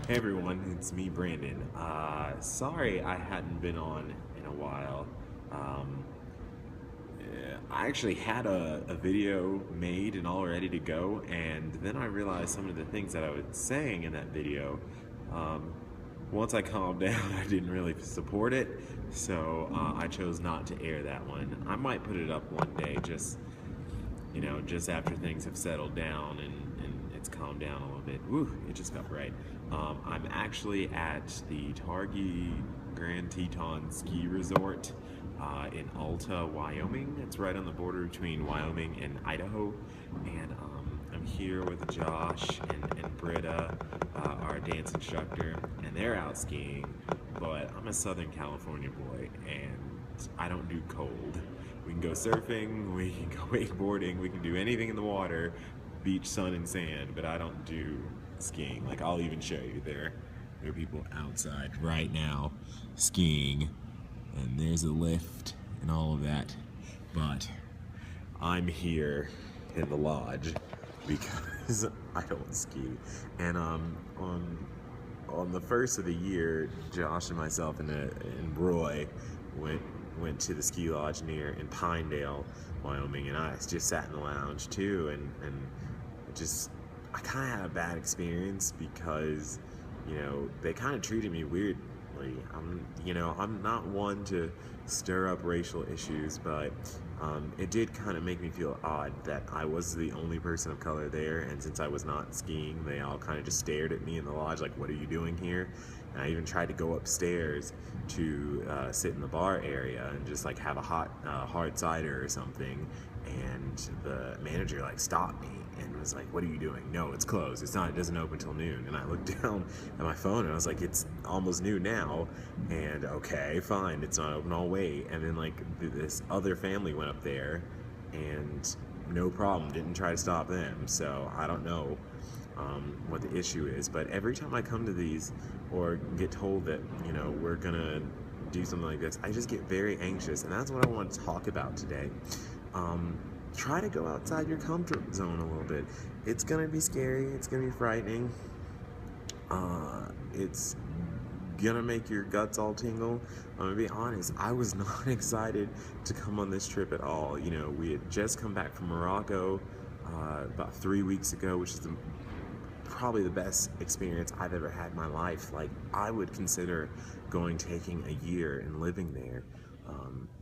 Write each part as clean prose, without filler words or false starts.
Hey everyone, it's me, Brandon. Sorry I hadn't been on in a while. Um, I actually had a video made and all ready to go, and then I realized some of the things that I was saying in that video. Um, Once I calmed down, I didn't really support it, so I chose not to air that one. I might put it up one day, just after things have settled down and it's calmed down a little bit. Woo, it just got bright. I'm actually at the Targhee Grand Teton Ski Resort in Alta, Wyoming. It's right on the border between Wyoming and Idaho. And I'm here with Josh and Britta, our dance instructor, and they're out skiing. But I'm a Southern California boy, and I don't do cold. We can go surfing, we can go wakeboarding, we can do anything in the water, beach, sun, and sand, but I don't do skiing. Like, I'll even show you there are people outside right now skiing, and there's a lift and all of that. But I'm here in the lodge because I don't ski. And on the first of the year, Josh and myself and Roy went to the ski lodge near in Pinedale, Wyoming, and I just sat in the lounge too, and just I kind of had a bad experience because they kind of treated me weirdly. I'm not one to stir up racial issues, but it did kind of make me feel odd that I was the only person of color there, and since I was not skiing, they all kind of just stared at me in the lodge like, "What are you doing here?" And I even tried to go upstairs to sit in the bar area and just like have a hard cider or something, and the manager like stopped me and was like, "What are you doing?" "No, it's closed. It doesn't open till noon." And I looked down at my phone and I was like, "It's almost noon now." And okay, fine, it's not open, I'll wait. And then like this other family went up there and no problem, didn't try to stop them. So I don't know what the issue is, but every time I come to these or get told that we're gonna do something like this, I just get very anxious, and that's what I want to talk about today. um, Try to go outside your comfort zone a little bit. It's gonna be scary, it's gonna be frightening, it's gonna make your guts all tingle. I'm gonna be honest, I was not excited to come on this trip at all. We had just come back from Morocco about 3 weeks ago, which is probably the best experience I've ever had in my life. Like, I would consider taking a year and living there.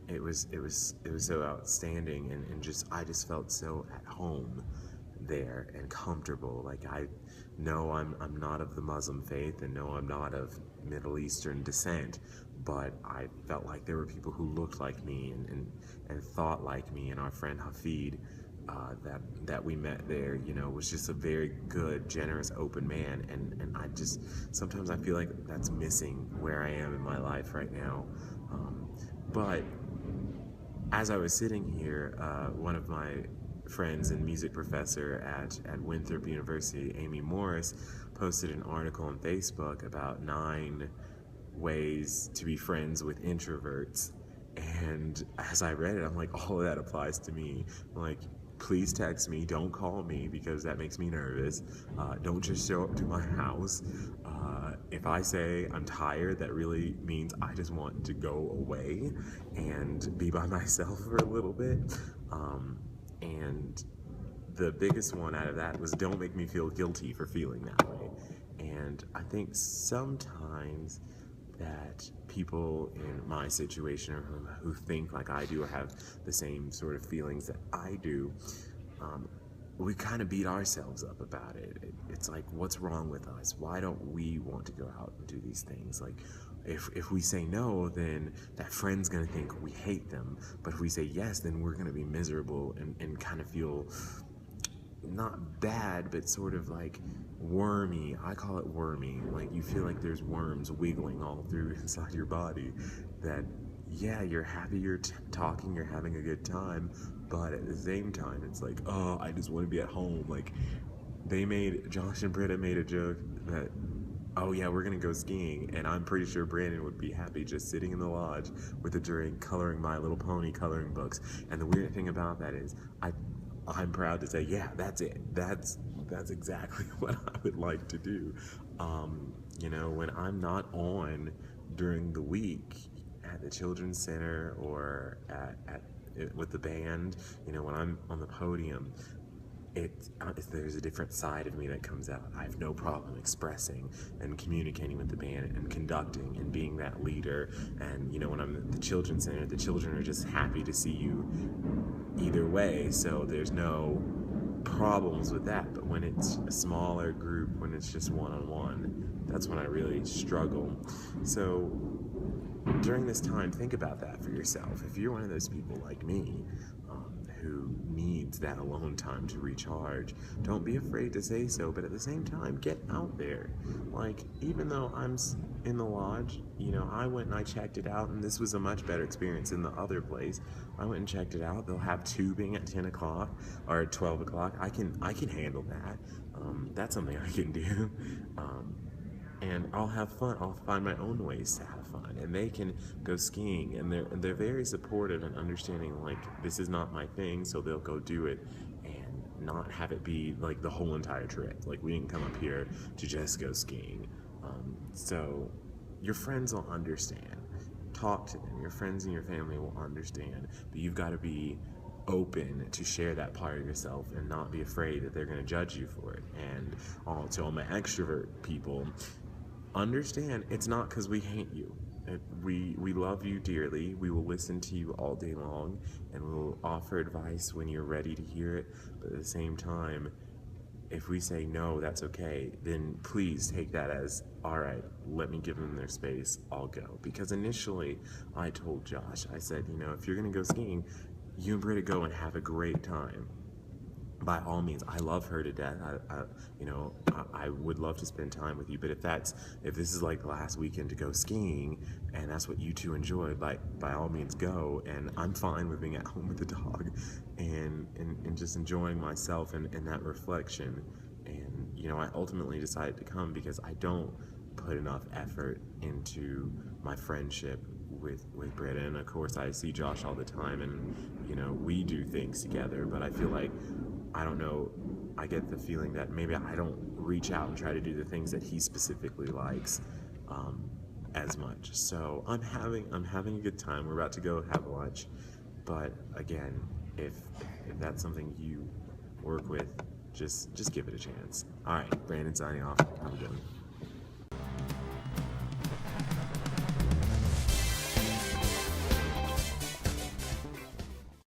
It was so outstanding, and just I just felt so at home there and comfortable. Like, I know I'm not of the Muslim faith, and no, I'm not of Middle Eastern descent, but I felt like there were people who looked like me and thought like me. And our friend Hafid, that we met there, was just a very good, generous, open man. And I just sometimes I feel like that's missing where I am in my life right now. But as I was sitting here, one of my friends and music professor at Winthrop University, Amy Morris, posted an article on Facebook about 9 ways to be friends with introverts. And as I read it, I'm like, all of that applies to me. I'm like, please text me, don't call me because that makes me nervous. Don't just show up to my house. If I say I'm tired, that really means I just want to go away and be by myself for a little bit. And the biggest one out of that was, don't make me feel guilty for feeling that way. And I think sometimes that people in my situation, or who think like I do or have the same sort of feelings that I do, we kind of beat ourselves up about it's like, what's wrong with us? Why don't we want to go out and do these things? Like, if we say no, then that friend's gonna think we hate them. But if we say yes, then we're gonna be miserable and kind of feel not bad, but sort of like wormy. I call it wormy. Like, you feel like there's worms wiggling all through inside your body. That, yeah, you're happy, you're talking, you're having a good time, but at the same time, it's like, oh, I just want to be at home. Like, Josh and Britta made a joke that, oh yeah, we're gonna go skiing, and I'm pretty sure Brandon would be happy just sitting in the lodge with a drink, coloring My Little Pony coloring books. And the weird thing about that is, I'm proud to say, yeah, that's it. That's exactly what I would like to do. You know, when I'm not on during the week at the children's center or at with the band, you know, when I'm on the podium, there's a different side of me that comes out. I have no problem expressing and communicating with the band and conducting and being that leader. And you know, when I'm at the children's center, the children are just happy to see you either way. So there's no problems with that. But when it's a smaller group, when it's just one-on-one, that's when I really struggle. So during this time, think about that for yourself. If you're one of those people like me, who needs that alone time to recharge, don't be afraid to say so, but at the same time, get out there. Like, even though I'm in the lodge, you know, I went and I checked it out, and this was a much better experience in the other place. I went and checked it out. They'll have tubing at 10 o'clock or at 12 o'clock. I can handle that. That's something I can do. And I'll have fun. I'll find my own ways to have fun, and they can go skiing, and they're very supportive and understanding. Like, this is not my thing, so they'll go do it, and not have it be like the whole entire trip. Like, we didn't come up here to just go skiing. So your friends will understand. Talk to them. Your friends and your family will understand, but you've got to be open to share that part of yourself and not be afraid that they're going to judge you for it. And to all my extrovert people, understand it's not because we hate you. We love you dearly. We will listen to you all day long, and we will offer advice when you're ready to hear it. But at the same time, if we say no, that's okay, then please take that as, all right, let me give them their space, I'll go. Because initially, I told Josh, I said, you know, if you're going to go skiing, you and Britta go and have a great time. By all means, I love her to death. I would love to spend time with you. But if this is like the last weekend to go skiing, and that's what you two enjoy, by all means go. And I'm fine with being at home with the dog, and just enjoying myself and that reflection. And you know, I ultimately decided to come because I don't put enough effort into my friendship with Britta. And of course, I see Josh all the time, and you know, we do things together. But I feel like, I don't know, I get the feeling that maybe I don't reach out and try to do the things that he specifically likes as much. So I'm having a good time. We're about to go have lunch, but again, if that's something you work with, just give it a chance. All right, Brandon signing off. Have a good one.